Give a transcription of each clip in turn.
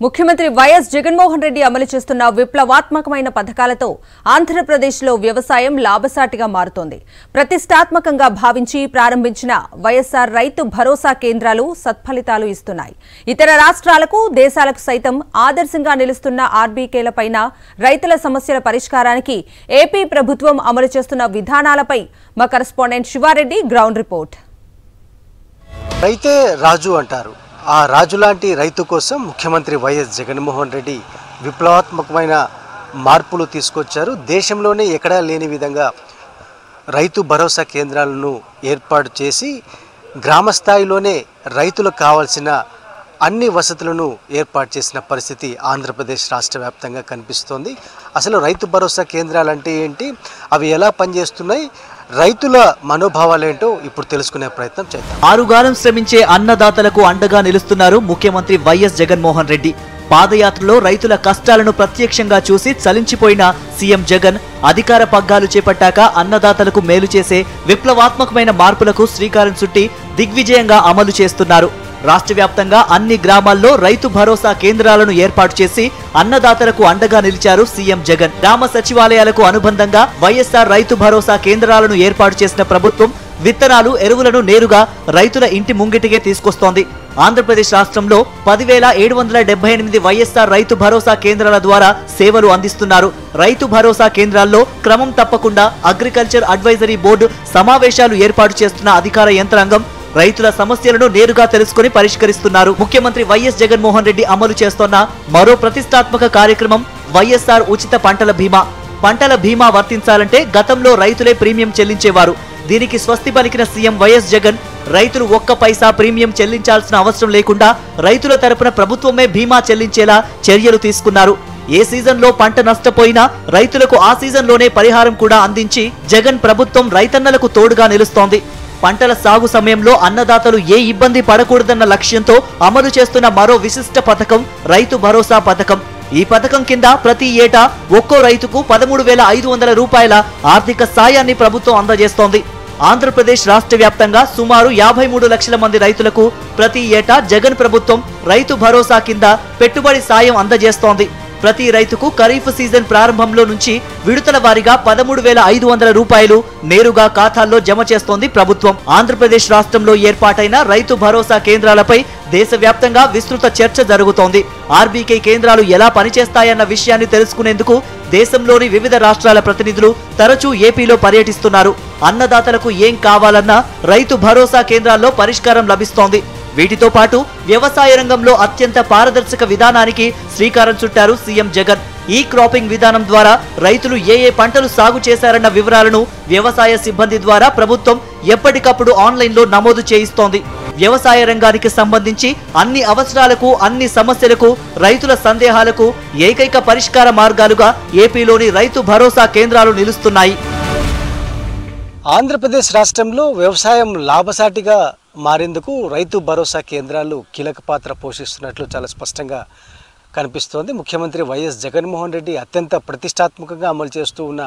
ముఖ్యమంత్రి వైఎస్ జగన్మోహన్ రెడ్డి అమలు చేస్తున్న విప్లవాత్మకమైన పథకాలతో ఆంధ్రప్రదేశ్లో వ్యవసాయం లాభసాటిగా మారుతోంది. ప్రతిష్టాత్మకంగా భావించి ప్రారంభించిన వైఎస్ఆర్ రైతు భరోసా కేంద్రాలు సత్ఫలితాలు ఇస్తున్నాయి. ఇతర రాష్ట్రాలకు, దేశాలకు సైతం ఆదర్శంగా నిలుస్తున్న ఆర్బీకేలపైన రైతుల సమస్యల పరిష్కారానికి ఏపీ ప్రభుత్వం అమలు చేస్తున్న విధానాలపై మా కరెస్పాండెంట్ శివారెడ్డి గ్రౌండ్ రిపోర్ట్. రైతే రాజు అంటారు. ఆ రాజు లాంటి రైతు కోసం ముఖ్యమంత్రి వైఎస్ జగన్మోహన్ రెడ్డి విప్లవాత్మకమైన మార్పులు తీసుకొచ్చారు. దేశంలోనే ఎక్కడా లేని విధంగా రైతు భరోసా కేంద్రాలను ఏర్పాటు చేసి గ్రామ స్థాయిలోనే రైతులకు కావాల్సిన అన్ని వసతులను ఏర్పాటు చేసిన పరిస్థితి ఆంధ్రప్రదేశ్ రాష్ట్ర వ్యాప్తంగా కనిపిస్తోంది. అసలు రైతు భరోసా కేంద్రాలు అంటే ఏంటి, అవి ఎలా పనిచేస్తున్నాయి, రైతుల మనోభావాలేంటో ఇప్పుడు తెలుసుకునే ప్రయత్నం చేద్దాం. ఆరుగాలం శ్రమించే అన్నదాతలకు అండగా నిలుస్తున్నారు ముఖ్యమంత్రి వైఎస్ జగన్మోహన్ రెడ్డి. పాదయాత్రలో రైతుల కష్టాలను ప్రత్యక్షంగా చూసి చలించిపోయిన సీఎం జగన్ అధికార పగ్గాలు చేపట్టాక అన్నదాతలకు మేలు చేసే విప్లవాత్మకమైన మార్పులకు శ్రీకారం చుట్టి దిగ్విజయంగా అమలు చేస్తున్నారు. రాష్ట్ర వ్యాప్తంగా అన్ని గ్రామాల్లో రైతు భరోసా కేంద్రాలను ఏర్పాటు చేసి అన్నదాతలకు అండగా నిలిచారు సీఎం జగన్. గ్రామ సచివాలయాలకు అనుబంధంగా వైఎస్ఆర్ రైతు భరోసా కేంద్రాలను ఏర్పాటు చేసిన ప్రభుత్వం విత్తనాలు, ఎరువులను నేరుగా రైతుల ఇంటి ముంగిటికే తీసుకొస్తోంది. ఆంధ్రప్రదేశ్ రాష్ట్రంలో 10,778 వైఎస్ఆర్ రైతు భరోసా కేంద్రాల ద్వారా సేవలు అందిస్తున్నారు. రైతు భరోసా కేంద్రాల్లో క్రమం తప్పకుండా అగ్రికల్చర్ అడ్వైజరీ బోర్డు సమావేశాలు ఏర్పాటు చేస్తున్న అధికార యంత్రాంగం రైతుల సమస్యలను నేరుగా తెలుసుకుని పరిష్కరిస్తున్నారు. ముఖ్యమంత్రి వైఎస్ జగన్మోహన్ రెడ్డి అమలు చేస్తున్న మరో ప్రతిష్టాత్మక కార్యక్రమం వైఎస్ఆర్ ఉచిత పంటల బీమా. పంటల బీమా వర్తించాలంటే గతంలో రైతులే ప్రీమియం చెల్లించేవారు. దీనికి స్వస్తి పలికిన సీఎం వైఎస్ జగన్ రైతులు ఒక్క పైసా ప్రీమియం చెల్లించాల్సిన అవసరం లేకుండా రైతుల తరపున ప్రభుత్వమే బీమా చెల్లించేలా చర్యలు తీసుకున్నారు. ఏ సీజన్లో పంట నష్టపోయినా రైతులకు ఆ సీజన్లోనే పరిహారం కూడా అందించి జగన్ ప్రభుత్వం రైతన్నలకు తోడుగా నిలుస్తోంది. పంటల సాగు సమయంలో అన్నదాతలు ఏ ఇబ్బంది పడకూడదన్న లక్ష్యంతో అమలు చేస్తున్న మరో విశిష్ట పథకం రైతు భరోసా పథకం. ఈ పథకం కింద ప్రతి ఏటా ఒక్కో రైతుకు 13,500 రూపాయల ఆర్థిక సాయాన్ని ప్రభుత్వం అందజేస్తోంది. ఆంధ్రప్రదేశ్ రాష్ట్ర వ్యాప్తంగా సుమారు 53 లక్షల మంది రైతులకు ప్రతి ఏటా జగన్ ప్రభుత్వం రైతు భరోసా కింద పెట్టుబడి సాయం అందజేస్తోంది. ప్రతి రైతుకు ఖరీఫ్ సీజన్ ప్రారంభంలో నుంచి విడతల వారీగా 13,500 రూపాయలు నేరుగా ఖాతాల్లో జమ చేస్తోంది ప్రభుత్వం. ఆంధ్రప్రదేశ్ రాష్ట్రంలో ఏర్పాటైన రైతు భరోసా కేంద్రాలపై దేశవ్యాప్తంగా విస్తృత చర్చ జరుగుతోంది. ఆర్బీకే కేంద్రాలు ఎలా పనిచేస్తాయన్న విషయాన్ని తెలుసుకునేందుకు దేశంలోని వివిధ రాష్ట్రాల ప్రతినిధులు తరచూ ఏపీలో పర్యటిస్తున్నారు. అన్నదాతలకు ఏం కావాలన్నా రైతు భరోసా కేంద్రాల్లో పరిష్కారం లభిస్తోంది. వీటితో పాటు వ్యవసాయ రంగంలో అత్యంత పారదర్శక విధానానికి శ్రీకారం చుట్టారు సీఎం జగన్. ఈ క్రాపింగ్ విధానం ద్వారా రైతులు ఏ పంటలు సాగు చేశారన్న వివరాలను వ్యవసాయ సిబ్బంది ద్వారా ప్రభుత్వం ఎప్పటికప్పుడు ఆన్లైన్లో నమోదు చేయిస్తోంది. వ్యవసాయ రంగానికి సంబంధించి అన్ని అవసరాలకు, అన్ని సమస్యలకు, రైతుల సందేహాలకు ఏకైక పరిష్కార మార్గాలుగా ఏపీలోని రైతు భరోసా కేంద్రాలు నిలుస్తున్నాయి. ఆంధ్రప్రదేశ్ రాష్ట్రంలో వ్యవసాయం లాభసాటిగా మారేందుకు రైతు భరోసా కేంద్రాలు కీలక పాత్ర పోషిస్తున్నట్లు చాలా స్పష్టంగా కనిపిస్తోంది. ముఖ్యమంత్రి వైఎస్ జగన్మోహన్ రెడ్డి అత్యంత ప్రతిష్టాత్మకంగా అమలు చేస్తూ ఉన్న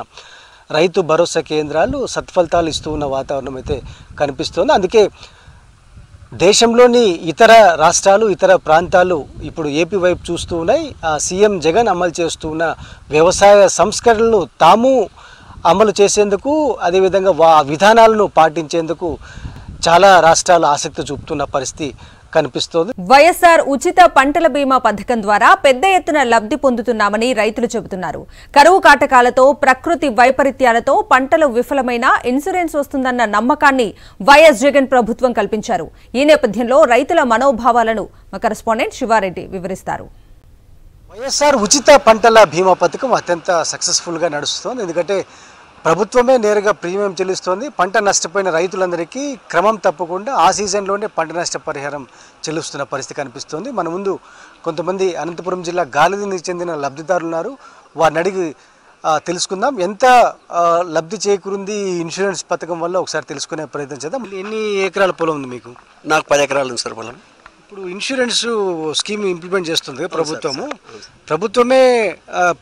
రైతు భరోసా కేంద్రాలు సత్ఫలితాలు ఇస్తూ ఉన్న వాతావరణం అయితే కనిపిస్తోంది. అందుకే దేశంలోని ఇతర రాష్ట్రాలు, ఇతర ప్రాంతాలు ఇప్పుడు ఏపీ వైపు చూస్తూ ఉన్నాయి. సీఎం జగన్ అమలు చేస్తూ ఉన్న వ్యవసాయ సంస్కరణలను తాము అమలు చేసేందుకు, అదేవిధంగా విధానాలను పాటించేందుకు చాలా రాష్ట్రాలు ఆసక్తి చూపుతున్న పరిస్థితి కనిపిస్తోంది. వైఎస్ఆర్ ఉచిత పంటల బీమా పథకం ద్వారా పెద్ద ఎత్తున లబ్ధి పొందుతున్నామని రైతులు చెబుతున్నారు. కరువు కాటకాలతో, ప్రకృతి వైపరీత్యాలతో పంటలు విఫలమైన ఇన్సూరెన్స్ వస్తుందన్న నమ్మకాన్ని వైఎస్ జగన్ ప్రభుత్వం కల్పించారు. ఈ నేపథ్యంలో రైతుల మనోభావాలను మా కరెస్పాండెంట్ శివారెడ్డి వివరిస్తారు. వైఎస్ఆర్ ఉచిత పంటల బీమా పథకం అత్యంత సక్సెస్ఫుల్గా నడుస్తోంది. ఎందుకంటే ప్రభుత్వమే నేరుగా ప్రీమియం చెల్లిస్తోంది. పంట నష్టపోయిన రైతులందరికీ క్రమం తప్పకుండా ఆ సీజన్లోనే పంట నష్ట పరిహారం చెల్లిస్తున్న పరిస్థితి కనిపిస్తోంది. మన ముందు కొంతమంది అనంతపురం జిల్లా గాలిదినికి చెందిన లబ్ధిదారులు ఉన్నారు. వారిని అడిగి తెలుసుకుందాం. ఎంత లబ్ధి చేకూరింది ఈ ఇన్సూరెన్స్ పథకం వల్ల ఒకసారి తెలుసుకునే ప్రయత్నం చేద్దాం. ఎన్ని ఎకరాల పొలం ఉంది మీకు? నాకు 10 ఎకరాలు ఉంది సార్ పొలం. ఇప్పుడు ఇన్సూరెన్స్ స్కీమ్ ఇంప్లిమెంట్ చేస్తుంది ప్రభుత్వము. ప్రభుత్వమే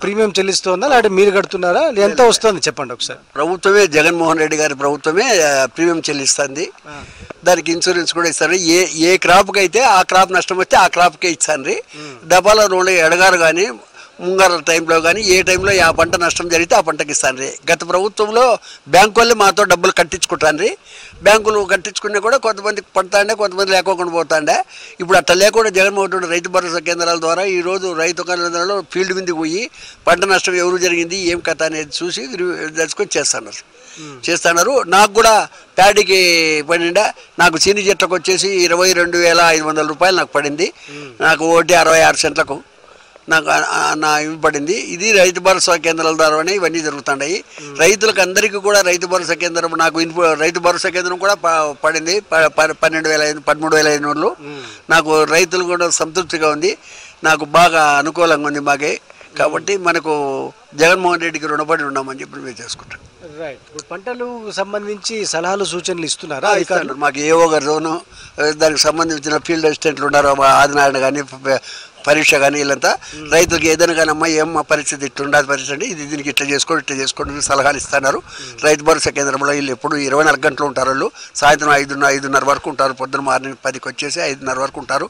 ప్రీమియం చెల్లిస్తుందా లేదంటే మీరు కడుతున్నారా? ఎంత వస్తుంది చెప్పండి ఒకసారి. ప్రభుత్వమే, జగన్మోహన్ రెడ్డి గారి ప్రభుత్వమే ప్రీమియం చెల్లిస్తుంది. దానికి ఇన్సూరెన్స్ కూడా ఇస్తారు. ఏ క్రాప్కి అయితే ఆ క్రాప్ నష్టం వస్తే ఆ క్రాప్కే ఇచ్చాను. డబ్బాలో రోడ్లు ఎడగారు కానీ ముంగారు టైంలో కానీ ఏ టైంలో ఆ పంట నష్టం జరిగితే ఆ పంటకి ఇస్తాను. గత ప్రభుత్వంలో బ్యాంకు వాళ్ళు మాతో డబ్బులు కట్టించుకుంటాను. బ్యాంకులు కట్టించుకున్నా కూడా కొంతమందికి పడతాండే, కొంతమంది లేకోకుండా పోతాండే. ఇప్పుడు అట్లా లేకుండా జగన్మోహన్ రెడ్డి రైతు భరోసా కేంద్రాల ద్వారా ఈరోజు రైతు కేంద్రాల్లో ఫీల్డ్ మీదకి పోయి పంట నష్టం ఎవరు జరిగింది ఏం కథ అనేది చూసి తెలుసుకొని చేస్తున్నారు. నాకు కూడా ప్యాడీకి పడిండే. నాకు చీని చెట్లకు వచ్చేసి 22,500 రూపాయలు నాకు పడింది. నాకు 66 సెంట్లకు నాకు ఇవి పడింది. ఇది రైతు భరోసా కేంద్రాల ద్వారానే ఇవన్నీ జరుగుతున్నాయి. రైతులకు అందరికీ కూడా రైతు భరోసా కేంద్రం నాకు రైతు భరోసా కేంద్రం కూడా పడింది 13,500 నాకు రైతులు కూడా సంతృప్తిగా ఉంది. నాకు బాగా అనుకూలంగా ఉంది మాకే. కాబట్టి మనకు జగన్మోహన్ రెడ్డికి రుణపడి ఉన్నామని చెప్పి మేము చేసుకుంటాం. ఇప్పుడు పంటలు సంబంధించి సలహాలు సూచనలు ఇస్తున్నారా? మాకు ఏవో గారు దానికి సంబంధించిన ఫీల్డ్ అసిస్టెంట్లు ఉన్నారు, ఆదినారాయణ కానీ పరీక్ష కానీ వీళ్ళంతా రైతులకు ఏదైనా కానీ అమ్మ ఏమో పరిస్థితి ఇట్లుండాలి పరిస్థితి ఇది దీనికి ఇట్లా చేసుకోండి సలహాలు ఇస్తున్నారు. రైతు భరోసా కేంద్రంలో వీళ్ళు ఎప్పుడు 24 గంటలు ఉంటారు. వాళ్ళు సాయంత్రం 5:30 వరకు ఉంటారు. పొద్దున మార్నింగ్ 10కి వచ్చేసి 5:30 వరకు ఉంటారు.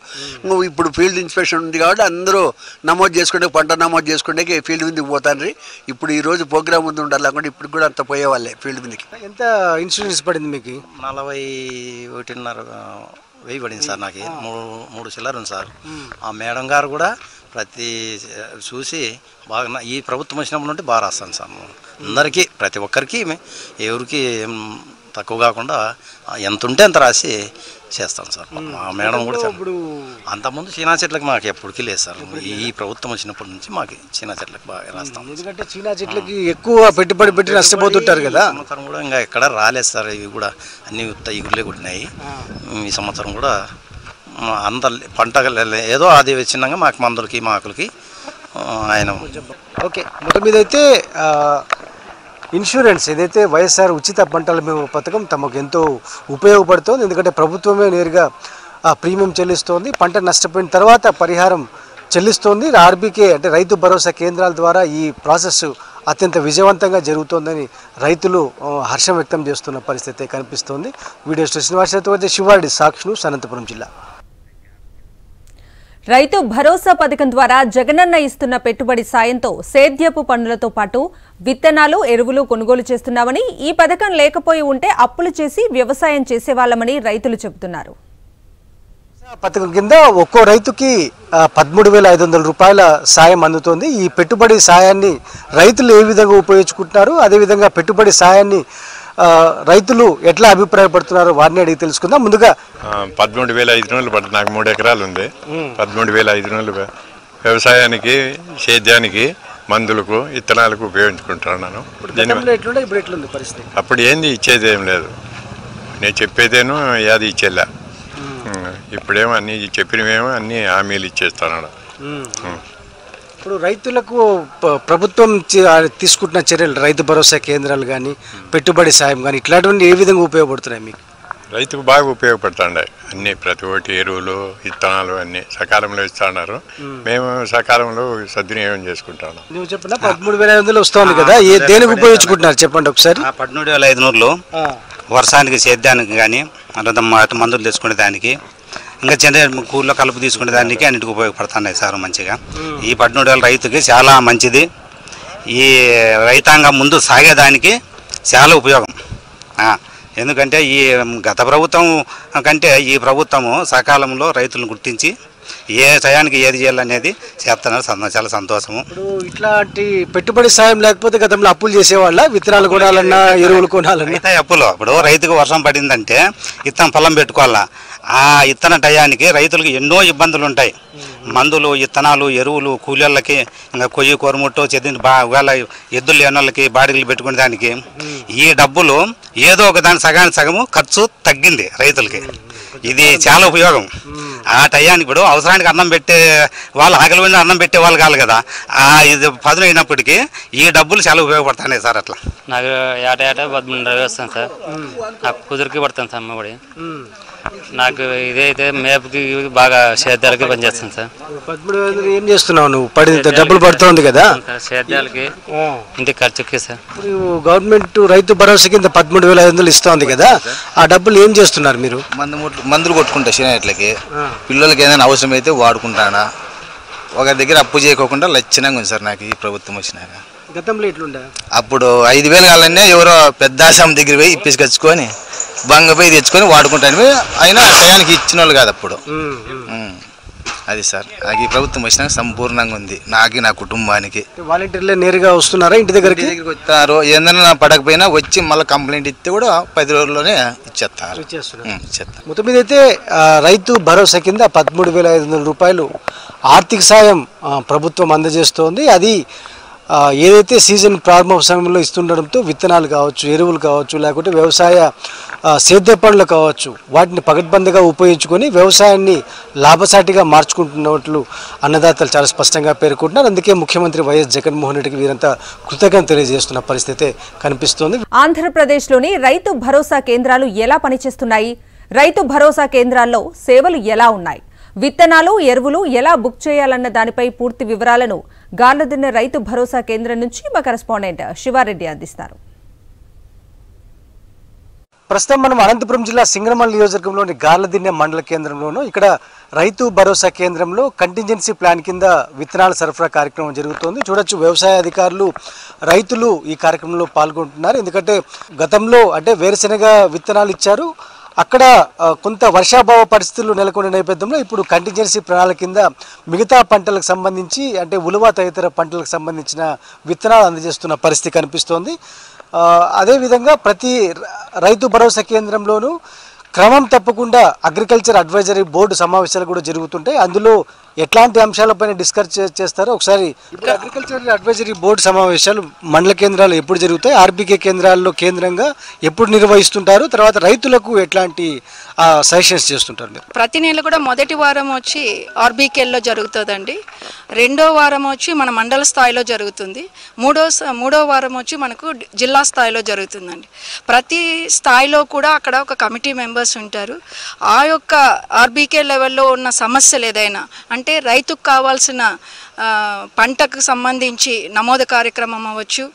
నువ్వు ఇప్పుడు ఫీల్డ్ ఇన్స్పెక్షన్ ఉంది కాబట్టి అందరూ నమోదు చేసుకుంటే పంట నమోదు చేసుకుంటే ఫీల్డ్ మీదకి పోతాను. ఇప్పుడు ఈరోజు ప్రోగ్రామ్ ఉంది ఉండాలి లేకుండా ఇప్పుడు కూడా అంత పోయేవాళ్ళే ఫీల్డ్ మీదకి. ఎంత ఇన్సూరెన్స్ పడింది మీకు? 41,500 పడింది సార్. నాకు 3 చిల్లర ఉంది సార్. ఆ మేడం గారు కూడా ప్రతి చూసి బాగా ఈ ప్రభుత్వం వచ్చినప్పుడు నుండి బాగా రాస్తాను సార్. అందరికీ ప్రతి ఒక్కరికి ఎవరికి తక్కువ కాకుండా ఎంత ఉంటే అంత రాసి చేస్తాను సార్. ఆ మేడం కూడా అంతకుముందు చీనా చెట్లకు మాకు ఎప్పటికీ లేదు సార్. ఈ ప్రభుత్వం వచ్చినప్పటి నుంచి మాకు చీనా చెట్లకు బాగా రాస్తాం. ఎందుకంటే చీనా చెట్లకి ఎక్కువ పెట్టుబడి పెట్టి నష్టపోతుంటారు కదా. సంవత్సరం కూడా ఇంకా ఎక్కడ రాలేదు సార్. ఇవి కూడా అన్ని ఇగురులే కొట్టినాయి. ఈ సంవత్సరం కూడా అంత పంట ఏదో అది చిన్నగా మాకు మందులకి మాకులకి ఆయన ఓకే. మొత్తం మీద అయితే ఇన్సూరెన్స్ ఏదైతే వైఎస్ఆర్ ఉచిత పంటల బీమా పథకం తమకు ఎంతో ఉపయోగపడుతోంది. ఎందుకంటే ప్రభుత్వమే నేరుగా ప్రీమియం చెల్లిస్తోంది. పంట నష్టపోయిన తర్వాత పరిహారం చెల్లిస్తోంది. ఆర్బీకే అంటే రైతు భరోసా కేంద్రాల ద్వారా ఈ ప్రాసెస్ అత్యంత విజయవంతంగా జరుగుతోందని రైతులు హర్షం వ్యక్తం చేస్తున్న పరిస్థితి కనిపిస్తోంది. వీడియో శ్రీనివాసరావుతో వచ్చే శివారెడ్డి, సాక్షి న్యూస్, అనంతపురం జిల్లా. రైతు భరోసా పథకం ద్వారా జగనన్న ఇస్తున్న పెట్టుబడి సాయంతో సేద్యపు పనులతో పాటు విత్తనాలు, ఎరువులు కొనుగోలు చేస్తున్నామని, ఈ పథకం లేకపోయి ఉంటే అప్పులు చేసి వ్యవసాయం చేసేవాళ్లమని రైతులు చెబుతున్నారు. పథకం కింద ఒక్కో రైతుకి 13,500 రూపాయల సాయం అందుతోంది. ఈ పెట్టుబడి సాయాన్ని రైతులు ఏ విధంగా ఉపయోగించుకుంటున్నారు, అదేవిధంగా పెట్టుబడి సాయాన్ని రైతులు ఎట్లా అభిప్రాయపడుతున్నారు వారిని అడిగి తెలుసుకుందాం. ముందుగా 13,500 పడుతుంది. నాకు 3 ఎకరాలు ఉంది. 13,500 వ్యవసాయానికి, సేద్యానికి, మందులకు, విత్తనాలకు ఉపయోగించుకుంటున్నాను. అప్పుడు ఏంది ఇచ్చేది ఏం లేదు. నేను చెప్పేదేను యాది ఇచ్చేలా. ఇప్పుడేమో అన్ని చెప్పినవేమో అన్ని హామీలు ఇచ్చేస్తున్నాడు. ఇప్పుడు రైతులకు ప్రభుత్వం తీసుకుంటున్న చర్యలు, రైతు భరోసా కేంద్రాలు కానీ, పెట్టుబడి సాయం కానీ, ఇట్లాంటివన్నీ ఏ విధంగా ఉపయోగపడుతున్నాయి మీకు? రైతుకు బాగా ఉపయోగపడుతుండే. అన్ని ప్రతి ఒక్కటి ఎరువులు, విత్తనాలు అన్ని సకాలంలో ఇస్తున్నారు. మేము సకాలంలో సద్వినియోగం చేసుకుంటాను. నువ్వు చెప్పిన 13,500 వస్తుంది కదా, దేనికి ఉపయోగించుకుంటున్నారు చెప్పండి ఒకసారి. 13,500 వర్షానికి, సేద్యానికి కానీ, మందులు తెచ్చుకునే దానికి, ఇంకా చిన్న కూల్లో కలుపు తీసుకునే దానికి అన్నిటికీ ఉపయోగపడుతున్నాయి సార్ మంచిగా. ఈ 13,000 రైతుకి చాలా మంచిది. ఈ రైతాంగం ముందు సాగేదానికి చాలా ఉపయోగం. ఎందుకంటే ఈ గత ప్రభుత్వం కంటే ఈ ప్రభుత్వము సకాలంలో రైతులను గుర్తించి ఏ టయానికి ఏది చేయాలనేది చేస్తున్నారు. చాలా సంతోషము. ఇప్పుడు ఇట్లాంటి పెట్టుబడి సాయం లేకపోతే గతంలో అప్పులు చేసేవాళ్ళ, విత్తనాలు కొనాలన్నా, ఎరువులు కొనాలన్నా అయితే అప్పులు. ఇప్పుడు రైతుకు వర్షం పడిందంటే ఇత్తనం పొలం పెట్టుకోవాలా. ఆ ఇత్తన టయానికి రైతులకు ఎన్నో ఇబ్బందులు ఉంటాయి. మందులు, ఇత్తనాలు, ఎరువులు, కూలీళ్ళకి, ఇంకా కొయ్యి కొరముట్టు చెదిని ఒకవేళ ఎద్దులు లేని వాళ్ళకి బాడీలు పెట్టుకునే దానికి ఈ డబ్బులు ఏదో ఒక దాని సగానికి సగము ఖర్చు తగ్గింది రైతులకి. ఇది చాలా ఉపయోగం. ఆ టయానికి ఇప్పుడు అవసరానికి అన్నం పెట్టే వాళ్ళు, ఆకలి మీద అన్నం పెట్టే వాళ్ళు కాదు కదా, ఇది పదును అయినప్పటికీ ఈ డబ్బులు చాలా ఉపయోగపడుతున్నాయి సార్. అట్లా నాకు ఏటా 13,000 వస్తాను సార్. నాకు కుదురుకి పడుతుంది సార్ అమ్మఒడి. నాకు ఇదైతే మేపుకి బాగా సేద్యాలకి పనిచేస్తుంది సార్. 13,500 ఏం చేస్తున్నావు నువ్వు? డబ్బులు పడుతుంది కదా సేద్యాలకి, ఇంటి ఖర్చుకి సార్. ఇప్పుడు గవర్నమెంట్ రైతు భరోసా కింద 13,500 ఇస్తుంది కదా, ఆ డబ్బులు ఏం చేస్తున్నారు మీరు? మందులు కొట్టుకుంటా శనగట్లకి, పిల్లలకి ఏదైనా అవసరం అయితే వాడుకుంటానా. ఒకరి దగ్గర అప్పు చేయకోకుండా లక్షణంగా ఉంది సార్ నాకు ఈ ప్రభుత్వం వచ్చినాక. గతంలో ఎట్లుండే? అప్పుడు 5,000 కావాలనే ఎవరో పెద్ద ఆశాం దగ్గర పోయి ఇప్పించుకొచ్చుకొని బంగపోయి తెచ్చుకొని వాడుకుంటాను. అయినా టయానికి ఇచ్చిన వాళ్ళు కాదు అప్పుడు. అది సార్ నాకు ఈ ప్రభుత్వం వచ్చినాక సంపూర్ణంగా ఉంది, నాకు నా కుటుంబానికి. వాలంటీర్లే నేరుగా వస్తున్నారా ఇంటి దగ్గరికి? వస్తారు, ఏదైనా పడకపోయినా వచ్చి మళ్ళీ కంప్లైంట్ ఇస్తే కూడా 10 రోజుల్లోనే ఇచ్చేస్తారు. మొత్తం మీద అయితే రైతు భరోసా కింద 13,500 రూపాయలు ఆర్థిక సాయం ప్రభుత్వం అందజేస్తోంది. అది ఏదైతే సీజన్ ప్రారంభ సమయంలో ఇస్తుండడంతో విత్తనాలు కావచ్చు, ఎరువులు కావచ్చు, లేకుంటే వ్యవసాయ సేద్య పనులు కావచ్చు, వాటిని పకడ్బందీగా ఉపయోగించుకొని వ్యవసాయాన్ని లాభసాటిగా మార్చుకుంటున్నట్లు అన్నదాతలు చాలా స్పష్టంగా పేర్కొంటున్నారు. అందుకే ముఖ్యమంత్రి వైఎస్ జగన్మోహన్ రెడ్డికి వీరంతా కృతజ్ఞత తెలియజేస్తున్న పరిస్థితి కనిపిస్తోంది. ఆంధ్రప్రదేశ్లోని రైతు భరోసా కేంద్రాలు ఎలా పనిచేస్తున్నాయి? రైతు భరోసా కేంద్రాల్లో సేవలు ఎలా ఉన్నాయి? విత్తనాలు, ఎరువులు ఎలా బుక్ చేయాలన్న దానిపై పూర్తి వివరాలను గార్లదిన్నె రైతు భరోసా కేంద్రం నుంచి మా కరెస్పాండెంట్ శివారెడ్డి అందిస్తారు. ప్రస్తుతం మనం అనంతపురం జిల్లా సింగనమల నియోజకవర్గంలోని గార్లదిన్నె మండల కేంద్రంలోనూ ఇక్కడ రైతు భరోసా కేంద్రంలో కంటింజెన్సీ ప్లాన్ కింద విత్తనాల సరఫరా కార్యక్రమం జరుగుతోంది. చూడొచ్చు, వ్యవసాయ అధికారులు, రైతులు ఈ కార్యక్రమంలో పాల్గొంటున్నారు. ఎందుకంటే గతంలో అంటే వేరుశెనగ విత్తనాలు ఇచ్చారు, అక్కడ కొంత వర్షాభావ పరిస్థితులు నెలకొన్న నేపథ్యంలో ఇప్పుడు కంటింజెన్సీ ప్రణాళిక కింద మిగతా పంటలకు సంబంధించి అంటే ఉలువ తదితర పంటలకు సంబంధించిన విత్తనాలు అందజేస్తున్న పరిస్థితి కనిపిస్తోంది. అదేవిధంగా ప్రతి రైతు భరోసా కేంద్రంలోనూ క్రమం తప్పకుండా అగ్రికల్చర్ అడ్వైజరీ బోర్డు సమావేశాలు కూడా జరుగుతుంటాయి. అందులో ఎట్లాంటి అంశాలపైన డిస్కస్ చేస్తారో ఒకసారి. ఇప్పుడు అగ్రికల్చర్ అడ్వైజరీ బోర్డు సమావేశాలు మండల కేంద్రాలు ఎప్పుడు జరుగుతాయి, ఆర్బీకే కేంద్రాల్లో కేంద్రంగా ఎప్పుడు నిర్వహిస్తుంటారు, తర్వాత రైతులకు ఎట్లాంటి సజెషన్స్ చేస్తుంటారు మీరు? ప్రతి నెల కూడా మొదటి వారం వచ్చి ఆర్బీకేల్లో జరుగుతుందండి, రెండో వారం వచ్చి మన మండల స్థాయిలో జరుగుతుంది, మూడో వారం వచ్చి మనకు జిల్లా స్థాయిలో జరుగుతుందండి. ప్రతి స్థాయిలో కూడా అక్కడ ఒక కమిటీ మెంబర్స్ ఉంటారు. ఆ యొక్క ఆర్బీకే లెవెల్లో ఉన్న సమస్యలు ఏదైనా అంటే రైతుకు కావాల్సిన పంటకు సంబంధించి నమోదు కార్యక్రమం అవ్వచ్చు,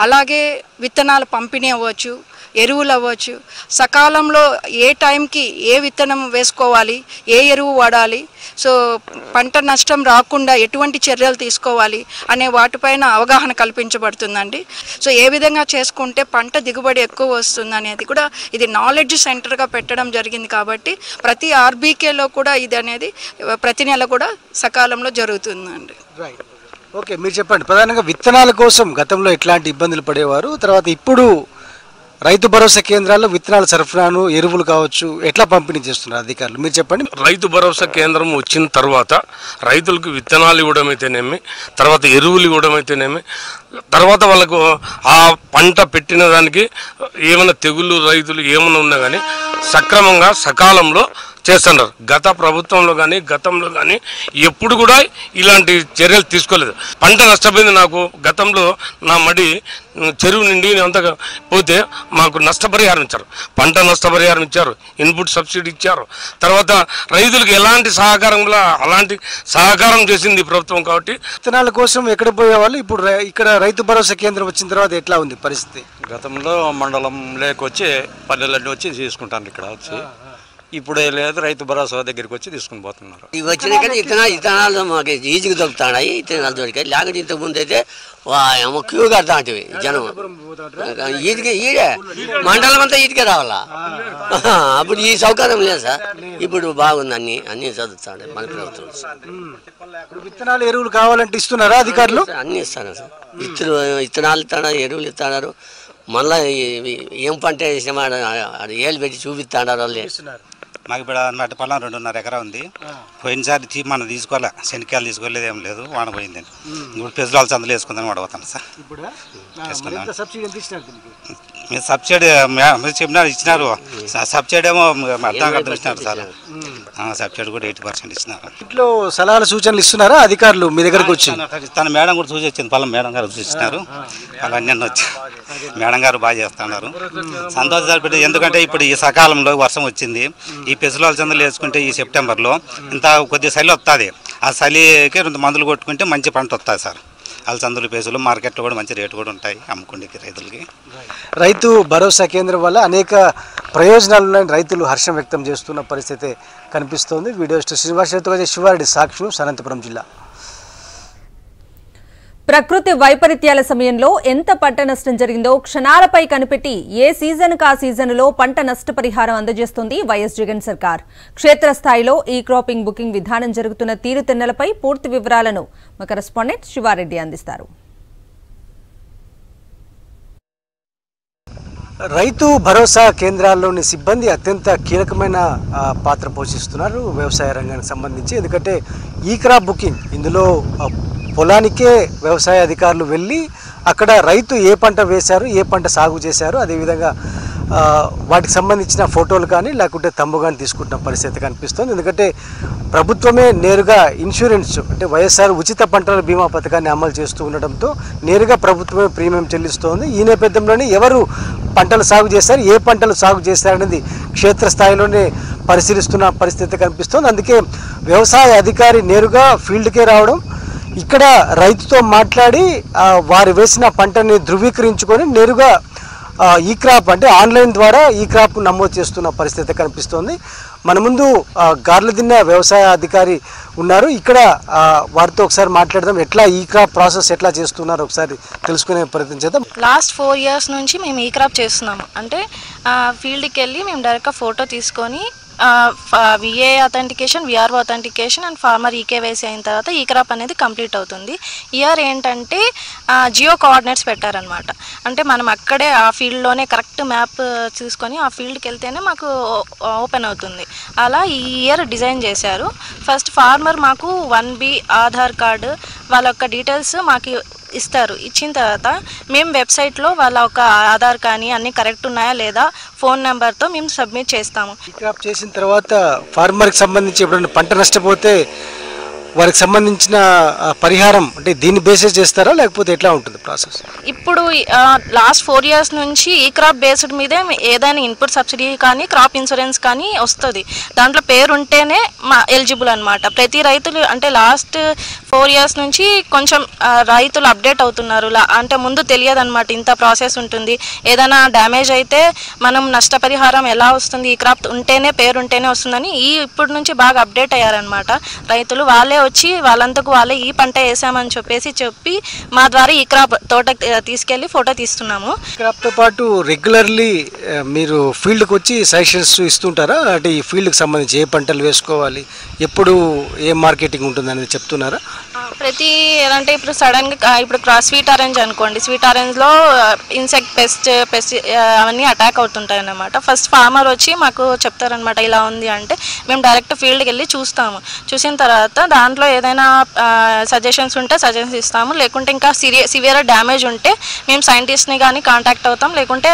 అలాగే విత్తనాల పంపిణీ అవ్వచ్చు, ఎరువులు అవ్వచ్చు, సకాలంలో ఏ టైంకి ఏ విత్తనం వేసుకోవాలి, ఏ ఎరువు వాడాలి, సో పంట నష్టం రాకుండా ఎటువంటి చర్యలు తీసుకోవాలి అనే వాటిపైన అవగాహన కల్పించబడుతుందండి. సో ఏ విధంగా చేసుకుంటే పంట దిగుబడి ఎక్కువ వస్తుంది అనేది కూడా ఇది నాలెడ్జ్ సెంటర్గా పెట్టడం జరిగింది. కాబట్టి ప్రతి ఆర్బీకేలో కూడా ఇది అనేది ప్రతి నెల కూడా సకాలంలో జరుగుతుందండి. ఓకే, మీరు చెప్పండి, ప్రధానంగా విత్తనాల కోసం గతంలో ఎట్లాంటి ఇబ్బందులు పడేవారు, తర్వాత ఇప్పుడు రైతు భరోసా కేంద్రాల్లో విత్తనాల సరఫరాను, ఎరువులు కావచ్చు, ఎట్లా పంపిణీ చేస్తున్నారు అధికారులు, మీరు చెప్పండి. రైతు భరోసా కేంద్రం వచ్చిన తర్వాత రైతులకు విత్తనాలు ఇవ్వడం అయితేనేమి, తర్వాత ఎరువులు ఇవ్వడం అయితేనేమి, తర్వాత వాళ్ళకు ఆ పంట పెట్టిన దానికి ఏమైనా తెగుళ్ళు రైతులు ఏమైనా ఉన్నా కానీ సక్రమంగా సకాలంలో చేస్తున్నారు. గత ప్రభుత్వంలో కానీ గతంలో కానీ ఎప్పుడు కూడా ఇలాంటి చర్యలు తీసుకోలేదు. పంట నష్టపోయింది. నాకు గతంలో నా మడి చెరువు నిండి అంత పోతే మాకు నష్టపరిహారం ఇచ్చారు, పంట నష్టపరిహారం ఇచ్చారు, ఇన్పుట్ సబ్సిడీ ఇచ్చారు. తర్వాత రైతులకు ఎలాంటి సహకారంలో అలాంటి సహకారం చేసింది ప్రభుత్వం. కాబట్టి విత్తనాల కోసం ఎక్కడ పోయేవాళ్ళు ఇప్పుడు ఇక్కడ రైతు భరోసా కేంద్రం వచ్చిన తర్వాత ఎట్లా ఉంది పరిస్థితి? గతంలో మండలం లేకొచ్చి పల్లెలన్నీ వచ్చి తీసుకుంటాను ఇక్కడ వచ్చి, ఇప్పుడు లేదు, రైతు భరోసా దగ్గరికి వచ్చి తీసుకుని పోతున్నారు. ఇవి వచ్చినాక ఇత్తనాలు మాకు ఈజీగా దొరుకుతున్నాయి, ఇత్తనాలు దొరికాయి. లేకపోతే ఇంతకు ముందు అయితే క్యూ కడతా అంటే జనం ఈదికి ఈడే మండలం అంతా ఈదికే రావాలా. అప్పుడు ఈ సౌకర్యం లేదు సార్, ఇప్పుడు బాగుంది, అన్ని చదువుతాడు మన ప్రభుత్వం. విత్తనాలు, ఎరువులు కావాలంటే ఇస్తున్నారా అధికారులు? అన్ని ఇస్తాను సార్, విత్తనాలు ఇస్తున్నారు, ఎరువులు ఇస్తున్నారు. మళ్ళీ ఏం పంట వేసినా ఏళ్ళు పెట్టి చూపిస్తున్నారు వాళ్ళే. మాకు ఇప్పుడు అన్నమాట పొలం 2.5 ఎకరా ఉంది. పోయినసారి మనం తీసుకోలే, శనికాయలు తీసుకోలేదు, ఏం లేదు, వాన పోయిందని. ఇప్పుడు పెద్దవాళ్ళు చందలు వేసుకుందని వాడబోతాను సార్. మీరు సబ్సిడీ మీరు చెప్పినారు, ఇచ్చినారు. సబ్సిడీ ఏమో అర్థం ఇచ్చినారు సార్. సబ్సిడీ కూడా 80% ఇచ్చినారు. ఇంట్లో సలహాలు సూచనలు ఇస్తున్నారా అధికారులు మీ దగ్గరకు వచ్చి? తన మేడం కూడా చూసి వచ్చింది, పల్లెం మేడం గారు చూసి ఇచ్చినారు. అలాన్నీ వచ్చి మేడం గారు బాగా చేస్తున్నారు. సంతోషాలు. ఎందుకంటే ఇప్పుడు ఈ సకాలంలో వర్షం వచ్చింది. ఈ పెసులాల చందలు వేసుకుంటే ఈ సెప్టెంబర్లో ఇంత కొద్ది చలి వస్తుంది. ఆ చలికి 2 మందులు కొట్టుకుంటే మంచి పంట వస్తుంది సార్. అలసందులు పేసులు మార్కెట్లో కూడా మంచి రేటు కూడా ఉంటాయి అమ్ముకుంటే రైతులకి. రైతు భరోసా కేంద్రం వల్ల అనేక ప్రయోజనాలున్నాయని రైతులు హర్షం వ్యక్తం చేస్తున్న పరిస్థితి కనిపిస్తోంది. వీడియో శ్రీనివాస శివారెడ్డి, సాక్షి, అనంతపురం జిల్లా. ప్రకృతి వైపరీత్యాల సమయంలో ఎంత పంట నష్టం జరిగిందో క్షణాలపై కనిపెట్టి ఏ సీజన్కు ఆ సీజన్లో పంట నష్టపరిహారం అందజేస్తుంది వైఎస్ జగన్ సర్కార్. క్షేత్రస్థాయిలో ఈ క్రాపింగ్ బుకింగ్ విధానం జరుగుతున్న తీరుతెన్నులపై పూర్తి వివరాలను మా కరెస్పాండెంట్ శివారెడ్డి అందిస్తారు. రైతు భరోసా కేంద్రాల్లోని సిబ్బంది అత్యంత కీలకమైన పాత్ర పోషిస్తున్నారు వ్యవసాయ రంగానికి సంబంధించి. ఎందుకంటే ఈ క్రాప్ బుకింగ్, ఇందులో పొలానికే వ్యవసాయ అధికారులు వెళ్ళి అక్కడ రైతు ఏ పంట వేశారు, ఏ పంట సాగు చేశారు, అదేవిధంగా వాటికి సంబంధించిన ఫోటోలు కానీ లేకుంటే తంబు కానీ తీసుకుంటున్న పరిస్థితి కనిపిస్తుంది. ఎందుకంటే ప్రభుత్వమే నేరుగా ఇన్సూరెన్స్ అంటే వైఎస్ఆర్ ఉచిత పంటల బీమా పథకాన్ని అమలు చేస్తూ ఉండడంతో నేరుగా ప్రభుత్వమే ప్రీమియం చెల్లిస్తోంది. ఈ నేపథ్యంలోనే ఎవరు పంటలు సాగు చేశారు, ఏ పంటలు సాగు చేశారనేది క్షేత్రస్థాయిలోనే పరిశీలిస్తున్న పరిస్థితి కనిపిస్తుంది. అందుకే వ్యవసాయ అధికారి నేరుగా ఫీల్డ్కే రావడం, ఇక్కడ రైతుతో మాట్లాడి వారు వేసిన పంటని ధృవీకరించుకొని నేరుగా ఈ క్రాప్ అంటే ఆన్లైన్ ద్వారా ఈ క్రాప్ నమోదు చేస్తున్న పరిస్థితి కనిపిస్తోంది. మన ముందు గార్లదిన్న వ్యవసాయ అధికారి ఉన్నారు. ఇక్కడ వారితో ఒకసారి మాట్లాడదాం. ఎట్లా ఈ క్రాప్ ప్రాసెస్ ఎట్లా చేస్తున్నారు ఒకసారి తెలుసుకునే ప్రయత్నం చేద్దాం. లాస్ట్ 4 years నుంచి మేము ఈ క్రాప్ చేస్తున్నాము. అంటే ఫీల్డ్కి వెళ్ళి మేము డైరెక్ట్గా ఫోటో తీసుకొని VA authentication, VRO authentication and farmer eKYC అయిన తర్వాత ఈ క్రాప్ అనేది కంప్లీట్ అవుతుంది. ఇయర్ ఏంటంటే జియో కోఆర్డినేట్స్ పెట్టారనమాట. అంటే మనం అక్కడే ఆ ఫీల్డ్లోనే కరెక్ట్ మ్యాప్ చూసుకొని ఆ ఫీల్డ్కి వెళ్తేనే మాకు ఓపెన్ అవుతుంది. అలా ఈ ఇయర్ డిజైన్ చేశారు. ఫస్ట్ ఫార్మర్ మాకు 1B ఆధార్ కార్డు వాళ్ళ యొక్క డీటెయిల్స్ మాకు ఇస్తారు. ఇచ్చిన తర్వాత మేము వెబ్సైట్లో వాళ్ళ ఒక ఆధార్ కానీ అన్నీ కరెక్ట్ ఉన్నాయా లేదా ఫోన్ నెంబర్తో మేము సబ్మిట్ చేస్తాము. ఈ క్రాప్ చేసిన తర్వాత ఫార్మర్కి సంబంధించి ఎప్పుడైనా పంట నష్టపోతే వారికి సంబంధించిన పరిహారం అంటే దీన్ని బేసిస్ చేస్తారా లేకపోతే ఎట్లా ఉంటుంది ప్రాసెస్? ఇప్పుడు లాస్ట్ 4 years నుంచి ఈ క్రాప్ బేస్డ్ మీదే ఏదైనా ఇన్పుట్ సబ్సిడీ కానీ క్రాప్ ఇన్సూరెన్స్ కానీ వస్తుంది. దాంట్లో పేరు ఉంటేనే ఎలిజిబుల్ అనమాట. ప్రతి రైతులు అంటే లాస్ట్ 4 years నుంచి కొంచెం రైతులు అప్డేట్ అవుతున్నారు. అంటే ముందు తెలియదు అనమాట ఇంత ప్రాసెస్ ఉంటుంది. ఏదైనా డ్యామేజ్ అయితే మనం నష్టపరిహారం ఎలా వస్తుంది, ఈ క్రాప్ ఉంటేనే పేరు ఉంటేనే వస్తుందని ఇప్పటి నుంచి బాగా అప్డేట్ అయ్యారనమాట రైతులు. వాళ్ళే వచ్చి వాళ్ళంతకు వాళ్ళే ఈ పంట వేసామని చెప్పి మా ద్వారా ఈ క్రాప్ తోట తీసుకెళ్లి ఫోటో తీస్తున్నాము. క్రాప్తో పాటు రెగ్యులర్లీ మీరు ఫీల్డ్కి వచ్చి సజెషన్స్ ఇస్తుంటారా? అంటే ఈ ఫీల్డ్కి సంబంధించి ఏ పంటలు వేసుకోవాలి, ఎప్పుడు ఏ మార్కెటింగ్ ఉంటుంది అనేది చెప్తున్నారా? ప్రతి అంటే ఇప్పుడు సడన్గా ఇప్పుడు స్వీట్ ఆరెంజ్ అనుకోండి, స్వీట్ ఆరెంజ్లో ఇన్సెక్ట్ పెస్ట్ అవన్నీ అటాక్ అవుతుంటాయి అన్నమాట. ఫస్ట్ ఫార్మర్ వచ్చి మాకు చెప్తారనమాట ఇలా ఉంది అంటే మేము డైరెక్ట్ ఫీల్డ్కి వెళ్ళి చూస్తాము. చూసిన తర్వాత దాంట్లో ఏదైనా సజెషన్స్ ఉంటే సజెషన్స్ ఇస్తాము. లేకుంటే ఇంకా సివియర్ డ్యామేజ్ ఉంటే మేము సైంటిస్ట్ని కానీ కాంటాక్ట్ అవుతాం. లేకుంటే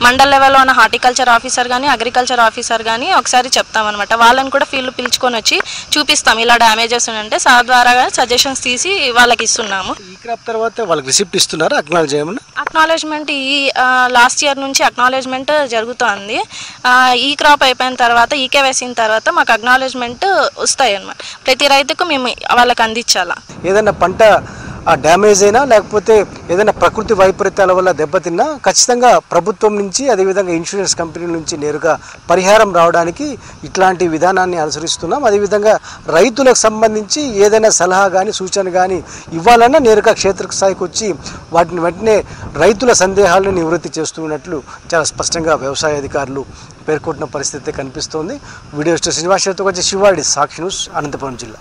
మండల్ లెవెల్లో ఉన్న హార్టికల్చర్ ఆఫీసర్ కానీ అగ్రికల్చర్ ఆఫీసర్ కానీ ఒకసారి చెప్తామన్నమాట. వాళ్ళని కూడా ఫీల్డ్ పిలుచుకొని వచ్చి చూపిస్తాం ఇలా డ్యామేజెస్ అంటే సార్ ద్వారా సజెషన్స్ తీసి వాళ్ళకి ఇస్తున్నాము. ఈ క్రాప్ తర్వాత వాళ్ళకి రిసిప్ట్ ఇస్తున్నారా? అక్నాలెడ్జ్మెంట్ ఈ లాస్ట్ ఇయర్ నుంచి అక్నాలెడ్జ్మెంట్ జరుగుతుంది. ఈ క్రాప్ అయిపోయిన తర్వాత ఈకేవైసీ తర్వాత మాకు అక్నాలెడ్జ్మెంట్ వస్తాయి అన్నమాట. ప్రతి రైతుకు మేము వాళ్ళకి అందించాలా. ఏదైనా పంట డ్యామేజ్ అయినా లేకపోతే ఏదైనా ప్రకృతి వైపరీత్యాల వల్ల దెబ్బతిన్నా ఖచ్చితంగా ప్రభుత్వం నుంచి అదేవిధంగా ఇన్సూరెన్స్ కంపెనీ నుంచి నేరుగా పరిహారం రావడానికి ఇట్లాంటి విధానాన్ని అనుసరిస్తున్నాం. అదేవిధంగా రైతులకు సంబంధించి ఏదైనా సలహా కానీ సూచన కానీ ఇవ్వాలన్నా నేరుగా క్షేత్రస్థాయికి వచ్చి వాటిని వెంటనే రైతుల సందేహాలను నివృత్తి చేస్తున్నట్లు చాలా స్పష్టంగా వ్యవసాయ అధికారులు పేర్కొంటున్న పరిస్థితి కనిపిస్తోంది. వీడియో శ్రీనివాస శివారెడ్డి, సాక్షి న్యూస్, అనంతపురం జిల్లా.